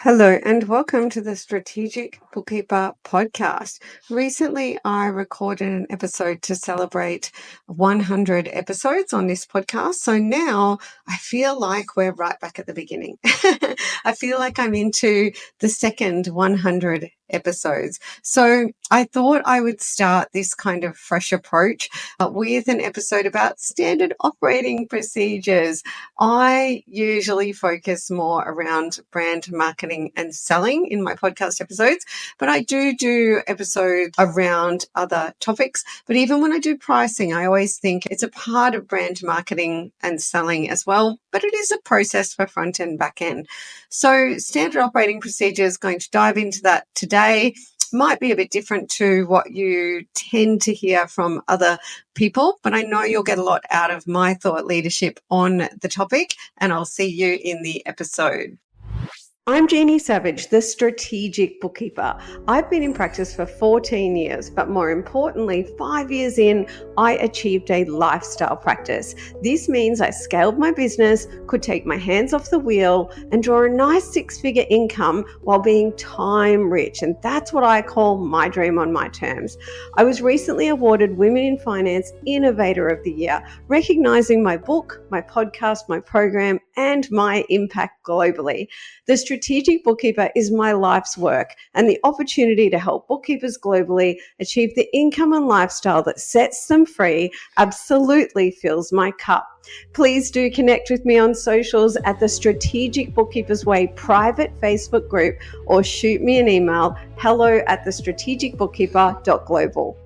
Hello and welcome to the Strategic Bookkeeper podcast. Recently, I recorded an episode to celebrate 100 episodes on this podcast. So now I feel like we're right back at the beginning. I feel like I'm into the second 100 episodes. So I thought I would start this kind of fresh approach with an episode about standard operating procedures. I usually focus more around brand marketing and selling in my podcast episodes, but I do episodes around other topics. But even when I do pricing, I always think it's a part of brand marketing and selling as well, but it is a process for front end, back end. So standard operating procedures, going to dive into that today. Might be a bit different to what you tend to hear from other people, but I know you'll get a lot out of my thought leadership on the topic, and I'll see you in the episode. I'm Jeannie Savage, the Strategic Bookkeeper. I've been in practice for 14 years, but more importantly, 5 years in, I achieved a lifestyle practice. This means I scaled my business, could take my hands off the wheel, and draw a nice six-figure income while being time rich. And that's what I call my dream on my terms. I was recently awarded Women in Finance Innovator of the Year, recognizing my book, my podcast, my program, and my impact globally. The Strategic Bookkeeper is my life's work, and the opportunity to help bookkeepers globally achieve the income and lifestyle that sets them free absolutely fills my cup. Please do connect with me on socials at the Strategic Bookkeepers Way private Facebook group, or shoot me an email, hello@thestrategicbookkeeper.global.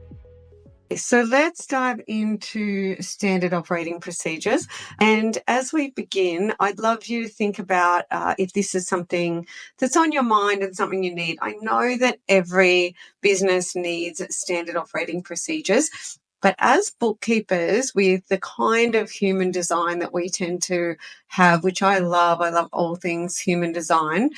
So let's dive into standard operating procedures. And as we begin, I'd love you to think about if this is something that's on your mind and something you need. I know that every business needs standard operating procedures. But as bookkeepers, with the kind of human design that we tend to have, which I love all things human design,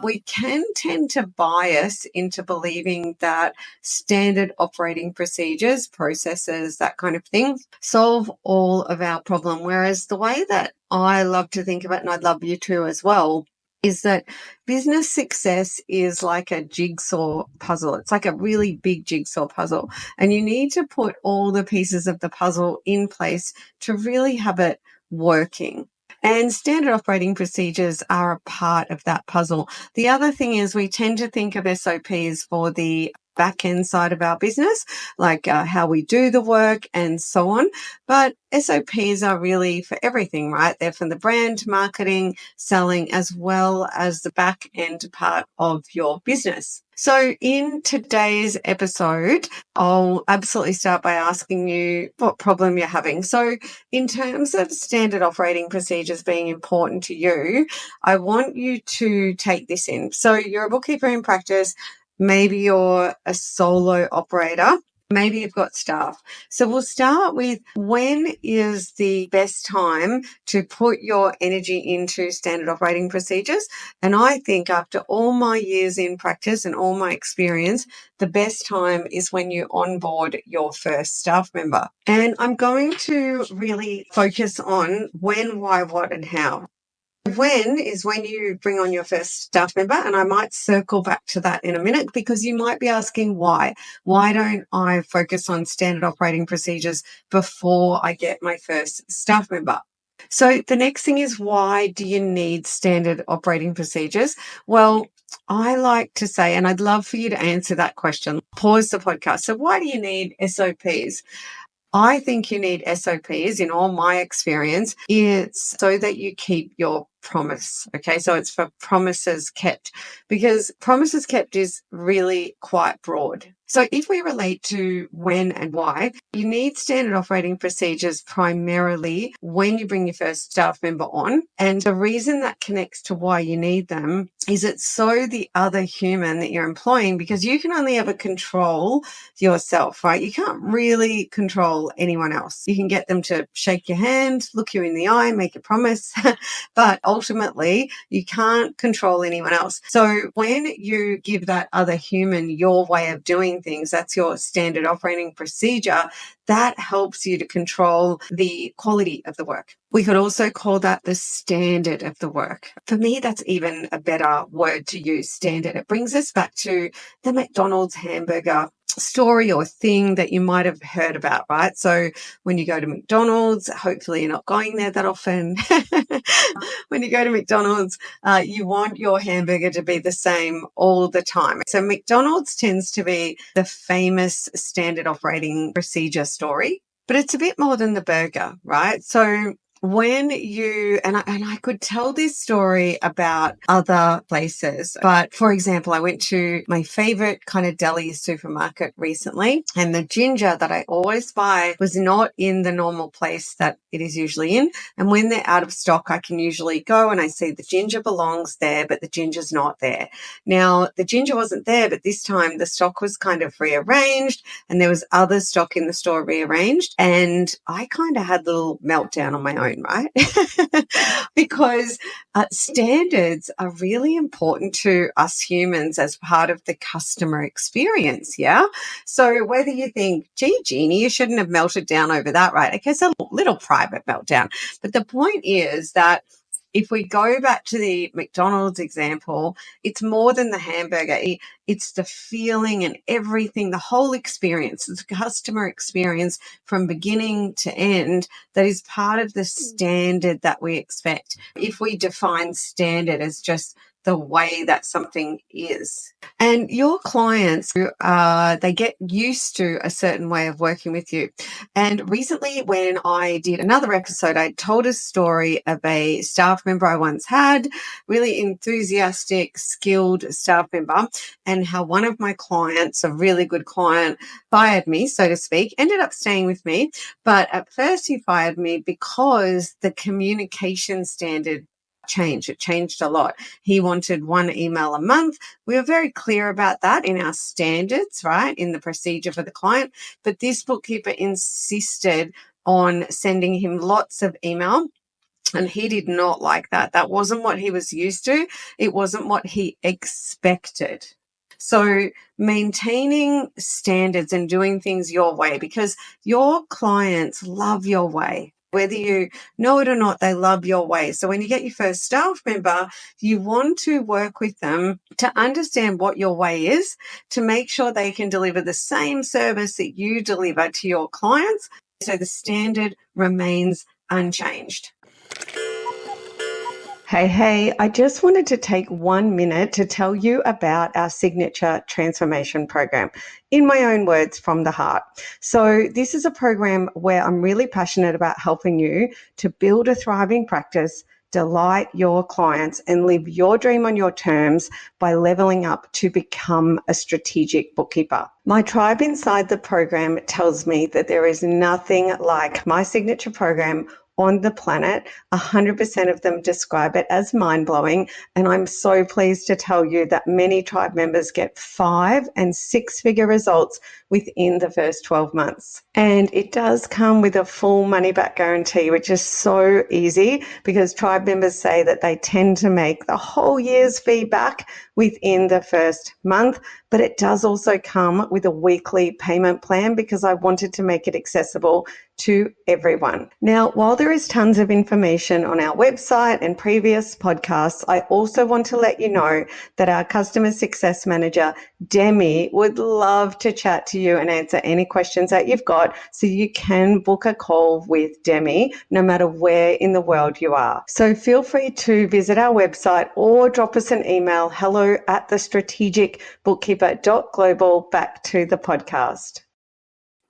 we can tend to bias into believing that standard operating procedures, processes, that kind of thing, solve all of our problem. Whereas the way that I love to think of it, and I'd love you to as well, is that business success is like a jigsaw puzzle. It's like a really big jigsaw puzzle. And you need to put all the pieces of the puzzle in place to really have it working. And standard operating procedures are a part of that puzzle. The other thing is we tend to think of SOPs for the back end side of our business, like how we do the work and so on. But SOPs are really for everything, right? They're from the brand marketing, selling, as well as the back end part of your business. So in today's episode, I'll absolutely start by asking you what problem you're having. So in terms of standard operating procedures being important to you, I want you to take this in. So you're a bookkeeper in practice. Maybe you're a solo operator. Maybe you've got staff. So we'll start with, when is the best time to put your energy into standard operating procedures? And I think after all my years in practice and all my experience, the best time is when you onboard your first staff member. And I'm going to really focus on when, why, what, and how. When is when you bring on your first staff member, and I might circle back to that in a minute, because you might be asking why. Why don't I focus on standard operating procedures before I get my first staff member? So the next thing is, why do you need standard operating procedures? Well, I like to say, and I'd love for you to answer that question. Pause the podcast. So why do you need SOPs? I think you need SOPs, in all my experience. It's so that you keep your promise. Okay, so it's for promises kept, because promises kept is really quite broad. So if we relate to when and why, you need standard operating procedures primarily when you bring your first staff member on. And the reason that connects to why you need them is it's so the other human that you're employing, because you can only ever control yourself, right? You can't really control anyone else. You can get them to shake your hand, look you in the eye, make a promise, but ultimately you can't control anyone else. So when you give that other human your way of doing things, that's your standard operating procedure, that helps you to control the quality of the work. We could also call that the standard of the work. For me, that's even a better word to use, standard. It brings us back to the McDonald's hamburger story or thing that you might have heard about, right? So when you go to McDonald's, hopefully you're not going there that often. When you go to McDonald's, you want your hamburger to be the same all the time. So McDonald's tends to be the famous standard operating procedure story, but it's a bit more than the burger, right? So when you, and I could tell this story about other places, but for example, I went to my favorite kind of deli supermarket recently, and the ginger that I always buy was not in the normal place that it is usually in. And when they're out of stock, I can usually go and I see the ginger belongs there, but the ginger's not there. Now, the ginger wasn't there, but this time the stock was kind of rearranged and there was other stock in the store rearranged. And I kind of had a little meltdown on my own, right? Because standards are really important to us humans as part of the customer experience, yeah? So whether you think, gee, Jeannie, you shouldn't have melted down over that, right? Okay, it's a little private meltdown. But the point is that if we go back to the McDonald's example, it's more than the hamburger. It's the feeling and everything, the whole experience, the customer experience from beginning to end that is part of the standard that we expect. If we define standard as just the way that something is. And your clients, they get used to a certain way of working with you. And recently when I did another episode, I told a story of a staff member I once had, really enthusiastic, skilled staff member, and how one of my clients, a really good client, fired me, so to speak, ended up staying with me. But at first he fired me because the communication standard changed. It changed a lot. He wanted one email a month. We were very clear about that in our standards, right, in the procedure for the client. But this bookkeeper insisted on sending him lots of email. And he did not like that. That wasn't what he was used to. It wasn't what he expected. So maintaining standards and doing things your way, because your clients love your way. Whether you know it or not, they love your way. So when you get your first staff member, you want to work with them to understand what your way is, to make sure they can deliver the same service that you deliver to your clients. So the standard remains unchanged. Hey, I just wanted to take 1 minute to tell you about our signature transformation program. In my own words, from the heart. So this is a program where I'm really passionate about helping you to build a thriving practice, delight your clients, and live your dream on your terms by leveling up to become a strategic bookkeeper. My tribe inside the program tells me that there is nothing like my signature program on the planet. 100% of them describe it as mind-blowing, and I'm so pleased to tell you that many tribe members get 5- and 6-figure results within the first 12 months. And it does come with a full money-back guarantee, which is so easy because tribe members say that they tend to make the whole year's fee back within the first month. But it does also come with a weekly payment plan because I wanted to make it accessible to everyone. Now, while there is tons of information on our website and previous podcasts, I also want to let you know that our customer success manager, Demi, would love to chat to you and answer any questions that you've got, so you can book a call with Demi no matter where in the world you are. So feel free to visit our website or drop us an email, hello@thestrategicbookkeeper.global. Back to the podcast.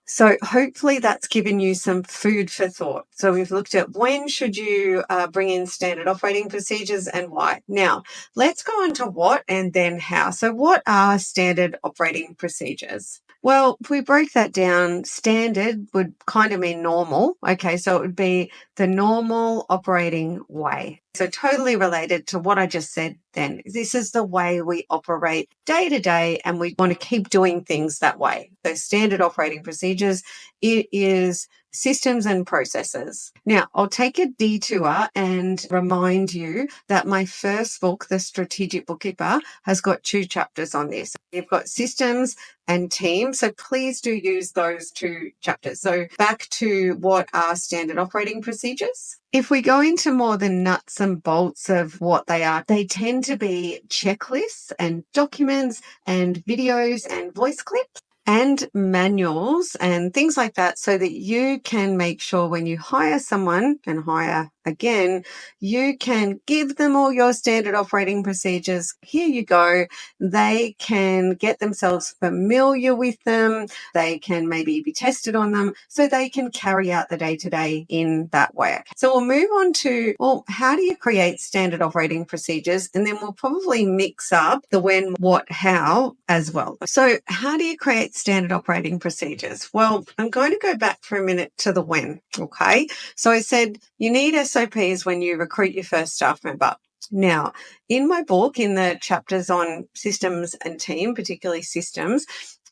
So hopefully that's given you some food for thought. So we've looked at when should you bring in standard operating procedures and why. Now, let's go on to what and then how. So what are standard operating procedures? Well, if we break that down, standard would kind of mean normal. Okay, so it would be the normal operating way. So totally related to what I just said then. This is the way we operate day to day, and we want to keep doing things that way. So standard operating procedures, it is systems and processes. Now, I'll take a detour and remind you that my first book, The Strategic Bookkeeper, has got 2 chapters on this. You've got systems and team. So please do use those 2 chapters. So back to what are standard operating procedures. If we go into more the nuts and bolts of what they are, they tend to be checklists and documents and videos and voice clips and manuals and things like that, so that you can make sure when you hire someone and hire again, you can give them all your standard operating procedures. Here you go. They can get themselves familiar with them. They can maybe be tested on them so they can carry out the day-to-day in that way. So we'll move on to, well, how do you create standard operating procedures? And then we'll probably mix up the when, what, how as well. So how do you create standard operating procedures? Well, I'm going to go back for a minute to the when, okay? So I said you need SOPs when you recruit your first staff member. Now, in my book, in the chapters on systems and team, particularly systems,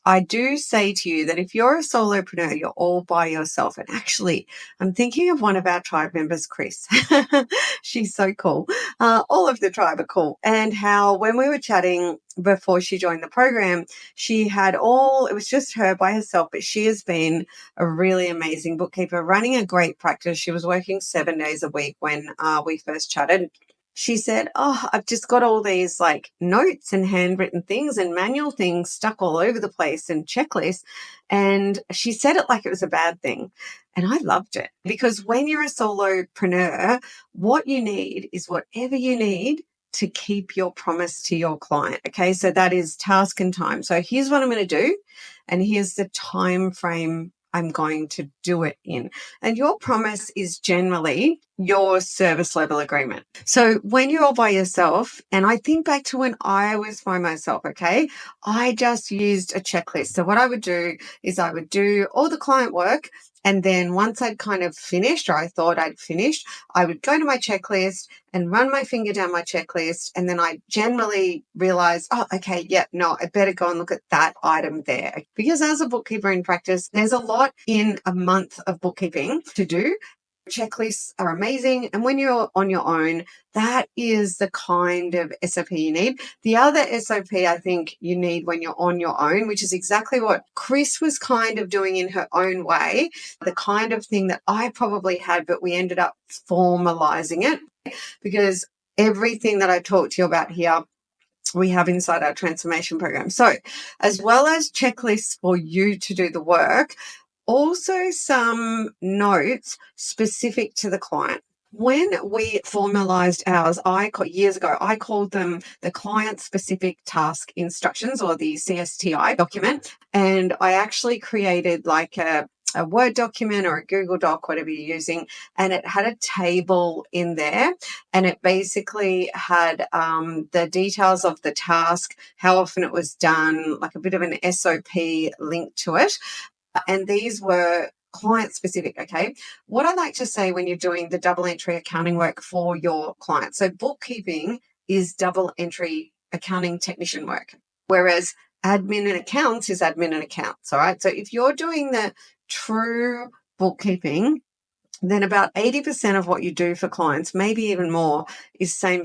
I do say to you that if you're a solopreneur, you're all by yourself. And actually, I'm thinking of one of our tribe members, Chris. She's so cool. All of the tribe are cool. And how when we were chatting before she joined the program, she had it was just her by herself, but she has been a really amazing bookkeeper, running a great practice. She was working 7 days a week when we first chatted. She said, I've just got all these like notes and handwritten things and manual things stuck all over the place and checklists. And she said it like it was a bad thing. And I loved it, because when you're a solopreneur, what you need is whatever you need to keep your promise to your client. Okay. So that is task and time. So here's what I'm going to do. And here's the time frame I'm going to do it in. And your promise is generally your service level agreement. So when you're all by yourself, and I think back to when I was by myself, okay, I just used a checklist. So what I would do is I would do all the client work. And then once I'd kind of finished, or I thought I'd finished, I would go to my checklist and run my finger down my checklist. And then I generally realize, I better go and look at that item there. Because as a bookkeeper in practice, there's a lot in a month of bookkeeping to do. Checklists are amazing. And when you're on your own, that is the kind of SOP you need. The other SOP I think you need when you're on your own, which is exactly what Chris was kind of doing in her own way, the kind of thing that I probably had, but we ended up formalizing it, because everything that I talked to you about here, we have inside our transformation program. So as well as checklists for you to do the work, also some notes specific to the client. When we formalized ours, years ago, I called them the client-specific task instructions, or the CSTI document. And I actually created like a Word document or a Google Doc, whatever you're using, and it had a table in there, and it basically had the details of the task, how often it was done, like a bit of an SOP link to it. And these were client specific. Okay. What I like to say when you're doing the double entry accounting work for your clients. So bookkeeping is double entry accounting technician work, whereas admin and accounts is admin and accounts. All right. So if you're doing the true bookkeeping, then about 80% of what you do for clients, maybe even more, is same.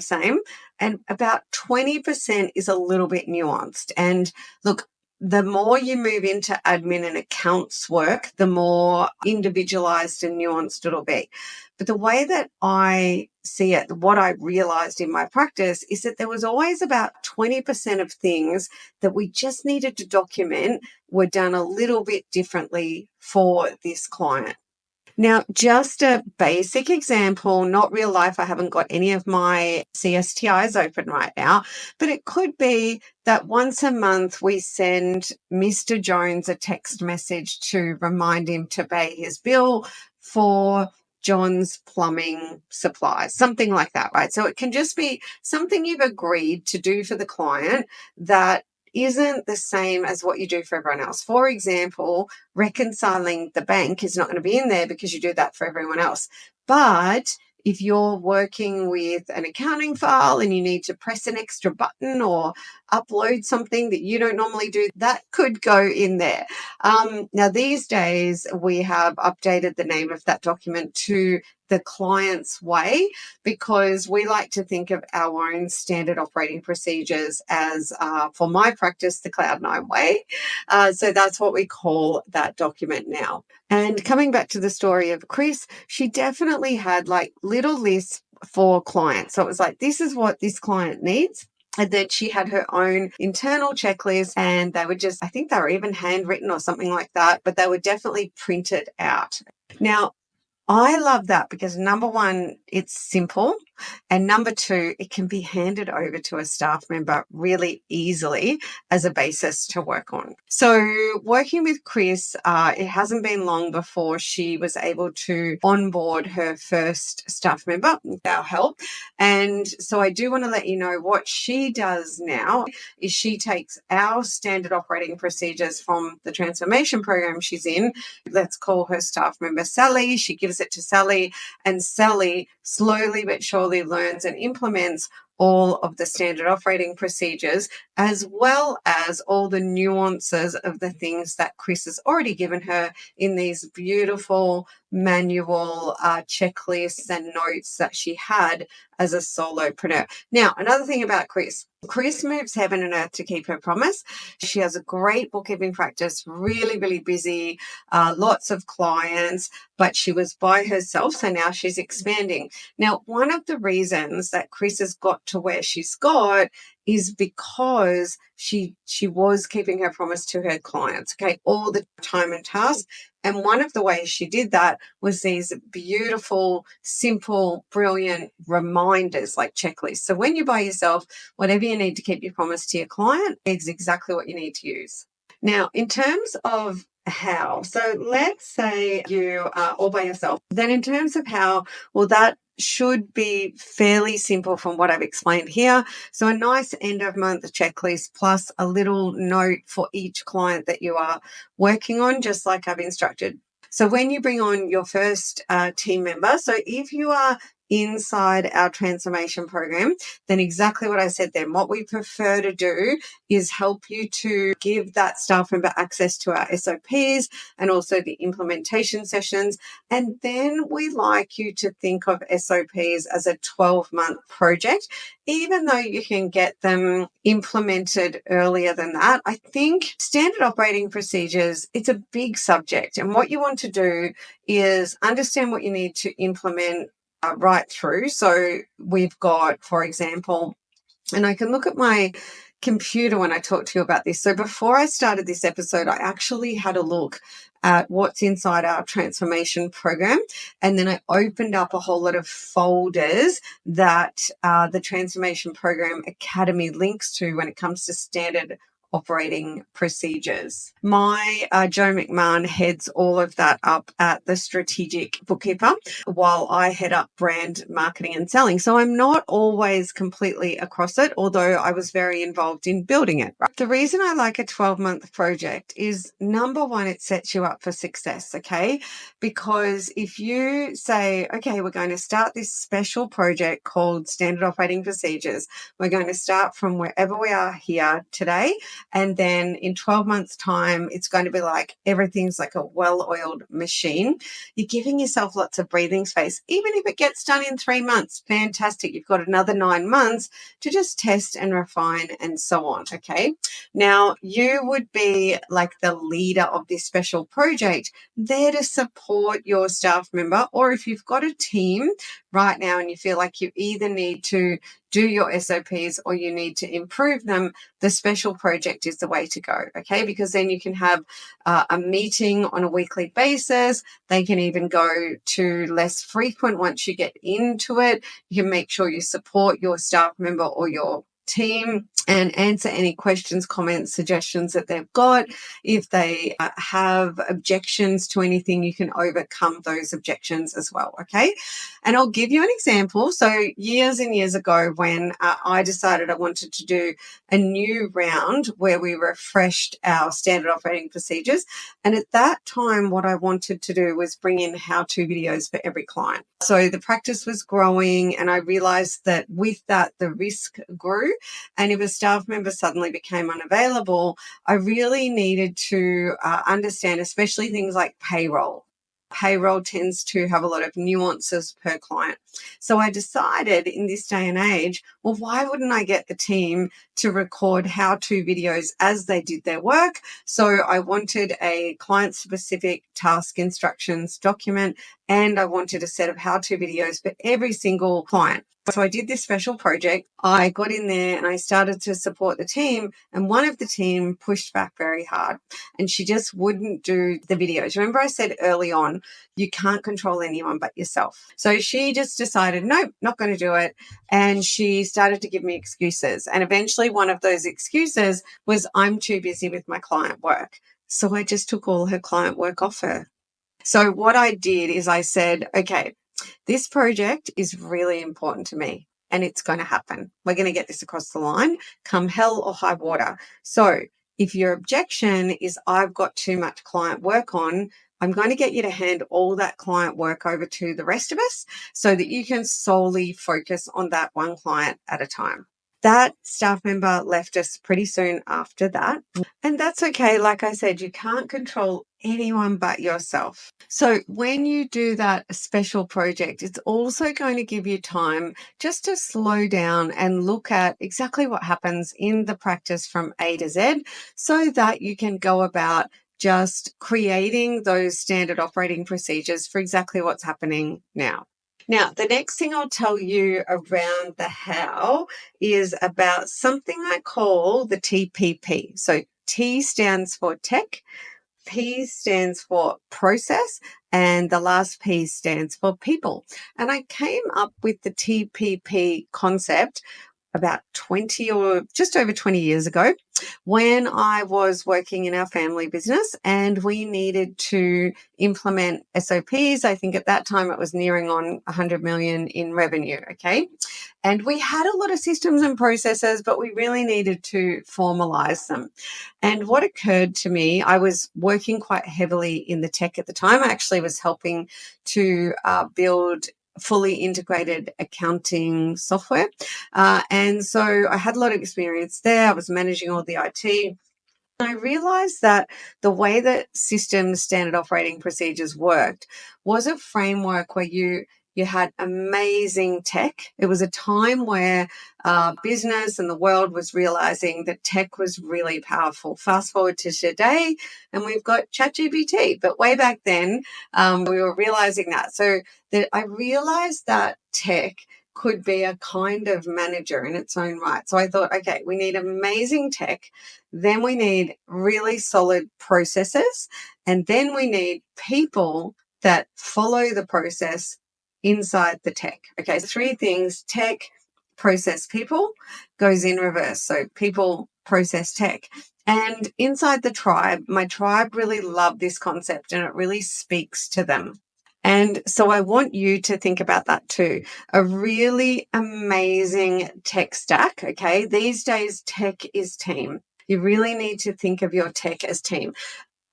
And about 20% is a little bit nuanced. And look, the more you move into admin and accounts work, the more individualized and nuanced it'll be. But the way that I see it, what I realized in my practice, is that there was always about 20% of things that we just needed to document were done a little bit differently for this client. Now, just a basic example, not real life. I haven't got any of my CSTIs open right now, but it could be that once a month we send Mr. Jones a text message to remind him to pay his bill for John's plumbing supplies, something like that, right? So it can just be something you've agreed to do for the client that isn't the same as what you do for everyone else. For example, reconciling the bank is not going to be in there because you do that for everyone else. But if you're working with an accounting file and you need to press an extra button or upload something that you don't normally do, that could go in there. Now, these days, we have updated the name of that document to the client's way, because we like to think of our own standard operating procedures as, for my practice, the Cloud9 way. So that's what we call that document now. And coming back to the story of Chris, she definitely had like little lists for clients. So it was like, this is what this client needs. And then she had her own internal checklist, and they were just, I think they were even handwritten or something like that, but they were definitely printed out. Now, I love that because number one, it's simple. And number two, it can be handed over to a staff member really easily as a basis to work on. So working with Chris, it hasn't been long before she was able to onboard her first staff member with our help. And so I do want to let you know what she does now is she takes our standard operating procedures from the transformation program she's in. Let's call her staff member Sally. She gives it to Sally, and Sally slowly but surely learns and implements all of the standard operating procedures, as well as all the nuances of the things that Chris has already given her in these beautiful manual checklists and notes that she had as a solopreneur. Now, another thing about Chris moves heaven and earth to keep her promise. She has a great bookkeeping practice, really, really busy, lots of clients, but she was by herself. So now she's expanding. Now, one of the reasons that Chris has got to where she's got is because she was keeping her promise to her clients, okay, all the time and tasks. And one of the ways she did that was these beautiful, simple, brilliant reminders like checklists. So when you're by yourself, whatever you need to keep your promise to your client is exactly what you need to use. Now, in terms of how, so let's say you are all by yourself. Then in terms of how, well, that should be fairly simple from what I've explained here. So a nice end of month checklist plus a little note for each client that you are working on, just like I've instructed. So when you bring on your first team member, so if you are inside our transformation program, then exactly what I said then, what we prefer to do is help you to give that staff member access to our SOPs and also the implementation sessions. And then we like you to think of SOPs as a 12-month project, even though you can get them implemented earlier than that. I think standard operating procedures, it's a big subject. And what you want to do is understand what you need to implement right through. So we've got, for example, and I can look at my computer when I talk to you about this. So before I started this episode, I actually had a look at what's inside our transformation program. And then I opened up a whole lot of folders that the Transformation Program Academy links to when it comes to standard operating procedures. My Joe McMahon heads all of that up at the Strategic Bookkeeper, while I head up brand marketing and selling. So I'm not always completely across it, although I was very involved in building it. Right? The reason I like a 12-month project is, number one, it sets you up for success, okay? Because if you say, okay, we're going to start this special project called Standard Operating Procedures, we're going to start from wherever we are here today, and then in 12 months' time, it's going to be like everything's like a well-oiled machine. You're giving yourself lots of breathing space. Even if it gets done in 3 months, fantastic. You've got another 9 months to just test and refine and so on, okay? Now, you would be like the leader of this special project, there to support your staff member, or if you've got a team right now and you feel like you either need to do your SOPs or you need to improve them, the special project is the way to go, okay? Because then you can have a meeting on a weekly basis. They can even go to less frequent once you get into it. You can make sure you support your staff member or your team and answer any questions, comments, suggestions that they've got. If they have objections to anything, you can overcome those objections as well, okay? And I'll give you an example. So years and years ago, when I decided I wanted to do a new round where we refreshed our standard operating procedures, and at that time, what I wanted to do was bring in how-to videos for every client. So the practice was growing, and I realized that with that, the risk grew. And if a staff member suddenly became unavailable, I really needed to understand, especially things like payroll. Payroll tends to have a lot of nuances per client. So I decided in this day and age, well, why wouldn't I get the team to record how-to videos as they did their work? So I wanted a client-specific task instructions document, and I wanted a set of how-to videos for every single client. So I did this special project. I got in there and I started to support the team, and one of the team pushed back very hard and she just wouldn't do the videos. Remember I said early on, you can't control anyone but yourself. So she just decided, nope, not going to do it. And she started to give me excuses. And eventually one of those excuses was, I'm too busy with my client work. So I just took all her client work off her. So what I did is I said, okay, this project is really important to me and it's going to happen. We're going to get this across the line, come hell or high water. So if your objection is I've got too much client work on, I'm going to get you to hand all that client work over to the rest of us so that you can solely focus on that one client at a time. That staff member left us pretty soon after that. And that's okay. Like I said, you can't control anyone but yourself. So when you do that special project, it's also going to give you time just to slow down and look at exactly what happens in the practice from A to Z so that you can go about just creating those standard operating procedures for exactly what's happening now. Now, the next thing I'll tell you around the how is about something I call the TPP. So T stands for tech, P stands for process, and the last P stands for people. And I came up with the TPP concept about 20 or just over 20 years ago when I was working in our family business and we needed to implement SOPs. I think at that time it was nearing on 100 million in revenue. Okay. And we had a lot of systems and processes, but we really needed to formalize them. And what occurred to me, I was working quite heavily in the tech at the time. I actually was helping to build fully integrated accounting software. And so I had a lot of experience there. I was managing all the IT. I realized that the way that systems standard operating procedures worked was a framework where you had amazing tech. It was a time where business and the world was realizing that tech was really powerful. Fast forward to today, and we've got ChatGPT. But way back then, we were realizing that. So that I realized that tech could be a kind of manager in its own right. So I thought, okay, we need amazing tech. Then we need really solid processes. And then we need people that follow the process inside the tech. Okay, so three things: tech, process, people, goes in reverse. So people, process, tech. And inside the tribe, my tribe really loved this concept and it really speaks to them. And so I want you to think about that too. A really amazing tech stack. Okay. These days, tech is team. You really need to think of your tech as team.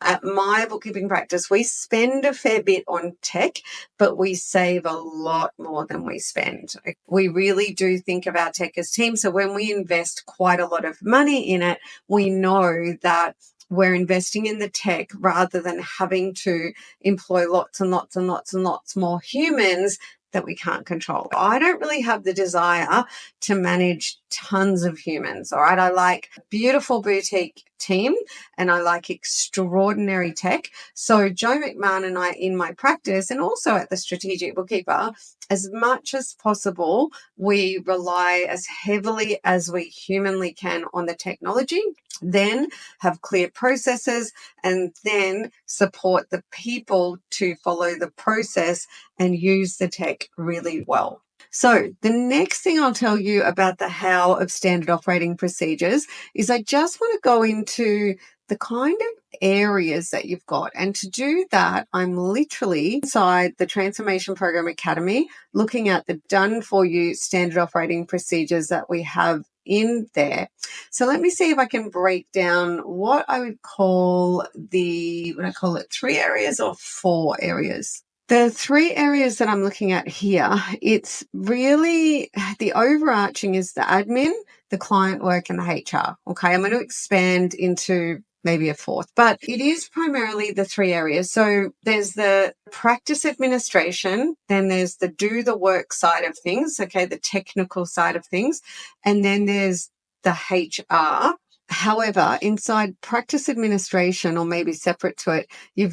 At my bookkeeping practice, we spend a fair bit on tech, but we save a lot more than we spend. We really do think of our tech as team. So when we invest quite a lot of money in it, we know that we're investing in the tech rather than having to employ lots and lots and lots and lots more humans that we can't control. I don't really have the desire to manage tons of humans. All right. I like beautiful boutique team and I like extraordinary tech. So Joe McMahon and I in my practice and also at the Strategic Bookkeeper, as much as possible, we rely as heavily as we humanly can on the technology, then have clear processes and then support the people to follow the process and use the tech really well. So the next thing I'll tell you about the how of standard operating procedures is I just want to go into the kind of areas that you've got. And to do that, I'm literally inside the Transformation Program Academy looking at the done for you standard operating procedures that we have in there. So let me see if I can break down what I would call would I call it 3 areas or 4 areas? The 3 areas that I'm looking at here, it's really the overarching is the admin, the client work, and the HR. Okay, I'm going to expand into maybe a 4th, but it is primarily the 3 areas. So there's the practice administration, then there's the do the work side of things, okay, the technical side of things, and then there's the HR. However, inside practice administration, or maybe separate to it, you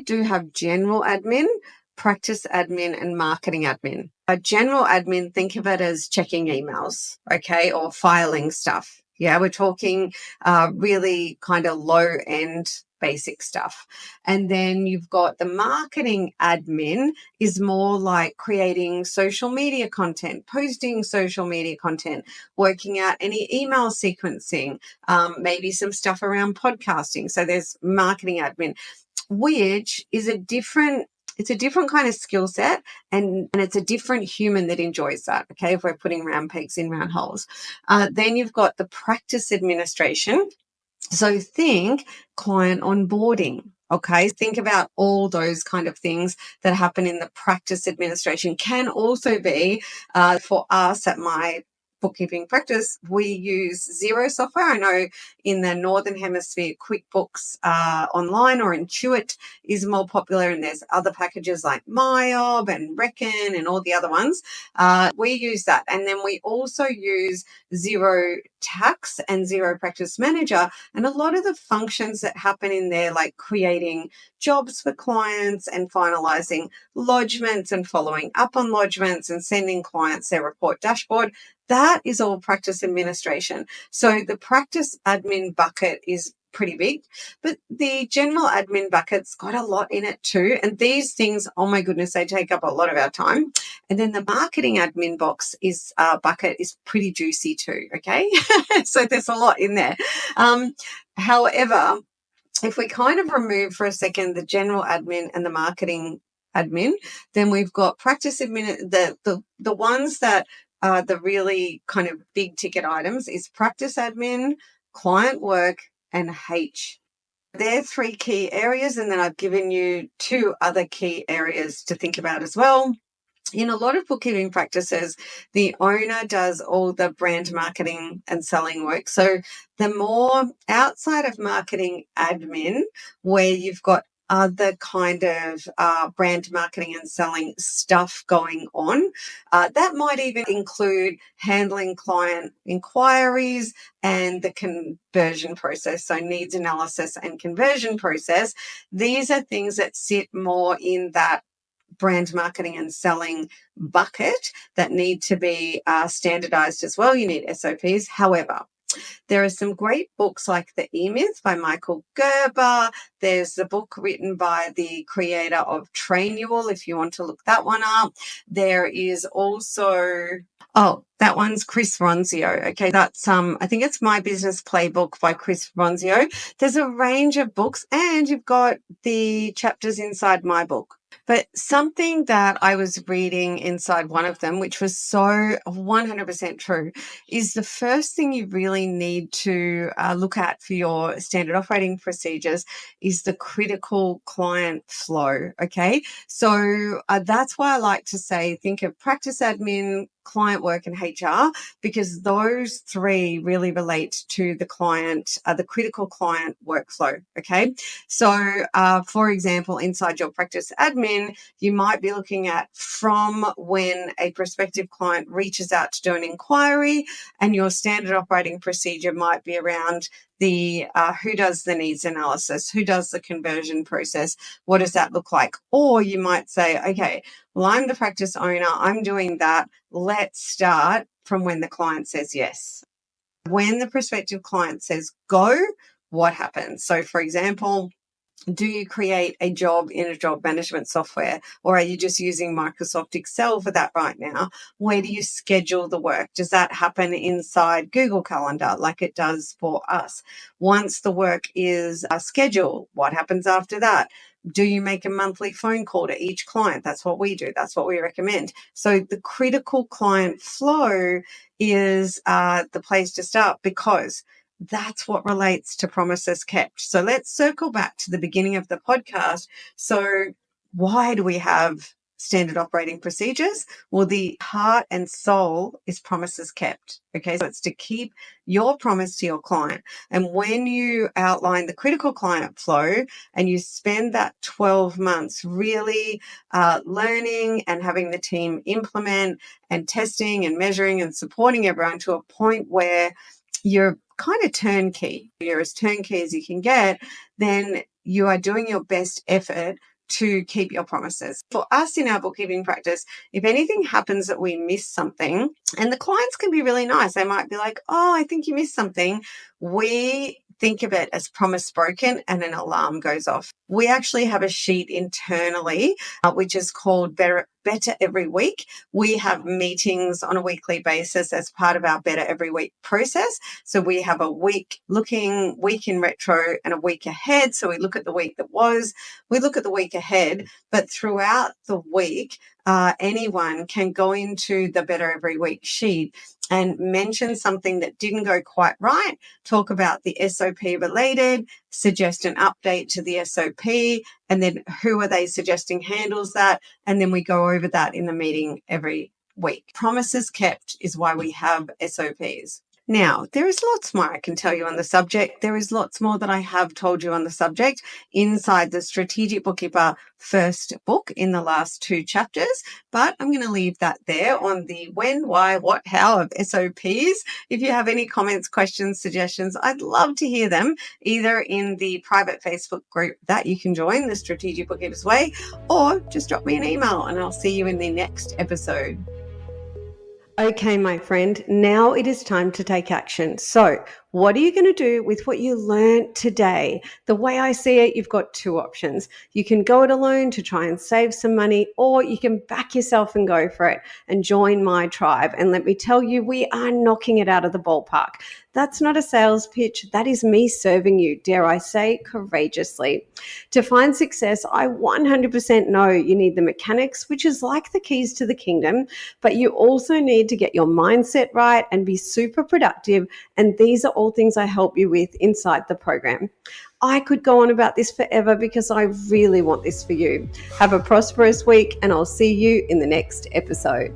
do have general admin, practice admin, and marketing admin. A general admin, think of it as checking emails, okay, or filing stuff. Yeah, we're talking really kind of low end basic stuff. And then you've got the marketing admin is more like creating social media content, posting social media content, working out any email sequencing, maybe some stuff around podcasting. So there's marketing admin, which is it's a different kind of skill set, and it's a different human that enjoys that, okay, if we're putting round pegs in round holes. Then you've got the practice administration. So think client onboarding. Okay, think about all those kind of things that happen in the practice administration. Can also be for us at my bookkeeping practice, we use Xero software. I know in the Northern Hemisphere, QuickBooks Online or Intuit is more popular, and there's other packages like MyOb and Reckon and all the other ones. We use that. And then we also use Xero Tax and Xero Practice Manager, and a lot of the functions that happen in there, like creating jobs for clients and finalizing lodgements and following up on lodgements and sending clients their report dashboard, that is all practice administration. So the practice admin bucket is pretty big, but the general admin bucket's got a lot in it too. And these things, oh my goodness, they take up a lot of our time. And then the marketing admin bucket is pretty juicy too. Okay, so there's a lot in there. However, if we kind of remove for a second the general admin and the marketing admin, then we've got practice admin. The ones that are the really kind of big ticket items is practice admin, client work, and H. They're 3 key areas, and then I've given you 2 other key areas to think about as well. In a lot of bookkeeping practices, the owner does all the brand marketing and selling work. So the more outside of marketing admin, where you've got other kind of brand marketing and selling stuff going on, that might even include handling client inquiries and the conversion process. So needs analysis and conversion process. These are things that sit more in that brand marketing and selling bucket that need to be standardized as well. You need SOPs. However, there are some great books like The E-Myth by Michael Gerber. There's the book written by the creator of Trainual, if you want to look that one up. There is also, that one's Chris Ronzio. Okay, that's I think it's My Business Playbook by Chris Ronzio. There's a range of books, and you've got the chapters inside my book. But something that I was reading inside one of them, which was so 100% true, is the first thing you really need to look at for your standard operating procedures is the critical client flow, okay? So that's why I like to say think of practice admin, client work, and HR, because those 3 really relate to the client, the critical client workflow, okay? So, for example, inside your practice admin, you might be looking at from when a prospective client reaches out to do an inquiry, and your standard operating procedure might be around the who does the needs analysis, who does the conversion process, what does that look like? Or you might say, okay, well, I'm the practice owner, I'm doing that. Let's start from when the client says yes. When the prospective client says go, what happens? So, for example, Do you create a job in a job management software, or are you just using Microsoft Excel for that right now? Where do you schedule the work? Does that happen inside Google Calendar like it does for us? Once the work is scheduled, what happens after that? Do you make a monthly phone call to each client? That's what we do. That's what we recommend. So the critical client flow is the place to start, because that's what relates to promises kept. So let's circle back to the beginning of the podcast. So why do we have standard operating procedures? Well, the heart and soul is promises kept. Okay, so it's to keep your promise to your client. And when you outline the critical client flow and you spend that 12 months really learning and having the team implement and testing and measuring and supporting everyone to a point where you're kind of turnkey, you're as turnkey as you can get, then you are doing your best effort to keep your promises. For us in our bookkeeping practice, if anything happens that we miss something, and the clients can be really nice, they might be like, oh, I think you missed something. We think of it as promise broken and an alarm goes off. We actually have a sheet internally, which is called Better Every Week. We have meetings on a weekly basis as part of our Better Every Week process. So we have a week in retro and a week ahead. So we look at the week that was, we look at the week ahead, but throughout the week, anyone can go into the Better Every Week sheet and mention something that didn't go quite right, talk about the SOP related, suggest an update to the SOP, and then who are they suggesting handles that, and then we go over that in the meeting every week. Promises kept is why we have SOPs. Now, there is lots more I can tell you on the subject. There is lots more that I have told you on the subject inside the Strategic Bookkeeper first book in the last 2 chapters, but I'm going to leave that there on the when, why, what, how of SOPs. If you have any comments, questions, suggestions, I'd love to hear them, either in the private Facebook group that you can join, the Strategic Bookkeepers Way, or just drop me an email and I'll see you in the next episode. Okay, my friend, now it is time to take action. So what are you going to do with what you learned today? The way I see it, you've got 2 options. You can go it alone to try and save some money, or you can back yourself and go for it and join my tribe. And let me tell you, we are knocking it out of the ballpark. That's not a sales pitch. That is me serving you, dare I say, courageously. To find success, I 100% know you need the mechanics, which is like the keys to the kingdom, but you also need to get your mindset right and be super productive. And these are all things I help you with inside the program. I could go on about this forever because I really want this for you. Have a prosperous week, and I'll see you in the next episode.